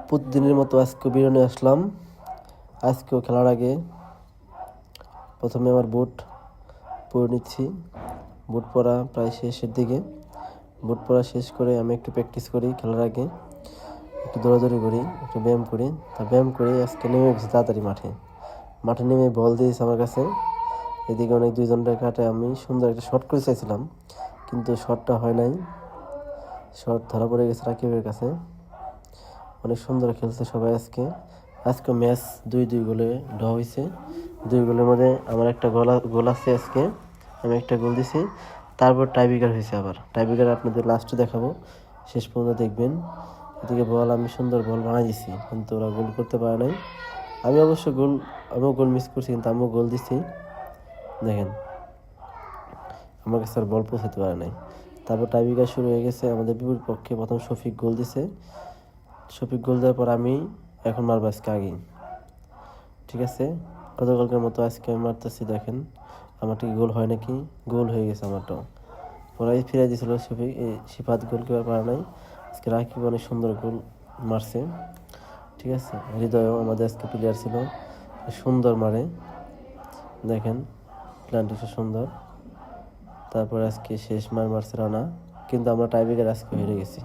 প্রতিদিনের মতো আজকেও বিরিয়ানি আসলাম। আজকেও খেলার আগে প্রথমে আমার বুট পরে নিচ্ছি। বুট পরা প্রায় শেষের দিকে। বুট পরা শেষ করে আমি একটু প্র্যাকটিস করি খেলার আগে, একটু দৌড়াদৌড়ি করি, একটু ব্যায়াম করি। তা ব্যায়াম করে আজকে নেমে গেছি তাড়াতাড়ি মাঠে নেমে বল দিয়েছে আমার কাছে। এদিকে অনেক 2 জনের কাটে আমি সুন্দর একটা শট করে চাইছিলাম, কিন্তু শটটা হয় নাই। শট ধরা পড়ে গেছে রাকিবের কাছে। অনেক সুন্দর খেলছে সবাই আজকে ম্যাচ 2-2 গোলে ড্র হয়েছে। 2 গোলের মধ্যে আমার একটা গোল আছে আজকে, আমি একটা গোল দিছি। তারপর টাইব্রেকার হয়েছে। আবার টাইব্রেকার আপনাদের লাস্টে দেখাবো, শেষ পর্যন্ত দেখবেন। এদিকে আমি সুন্দর বল বানাই দিছি, কিন্তু ওরা গোল করতে পারে নাই। আমিও গোল মিস করছি, কিন্তু আমিও গোল দিছি। দেখেন, আমার কাছে আর বল পৌঁছাতে পারে নাই। তারপর টাইব্রেকার শুরু হয়ে গেছে আমাদের বিপরীত পক্ষে। প্রথম শফিক গোল দিছে। শফিক গোল দেওয়ার পর আমি এখন মারবো আজকে আগেই। ঠিক আছে, গতকালকের মতো আজকে আমি মারতেছি। দেখেন আমারটা কি গোল হয় নাকি? গোল হয়ে গেছে আমারটাও। ওরাই ফিরে দিয়েছিল সিফাত, গোল কেউ পারে নাই। আজকে রাকিব অনেক সুন্দর গোল মারছে। ঠিক আছে, হৃদয়ও আমাদের আজকে প্লেয়ার ছিল, সুন্দর মারে। দেখেন প্ল্যানটা সুন্দর। তারপর আজকে শেষ মারছে রানা, কিন্তু আমরা টাইব্রেকার আজকে হেরে গেছি।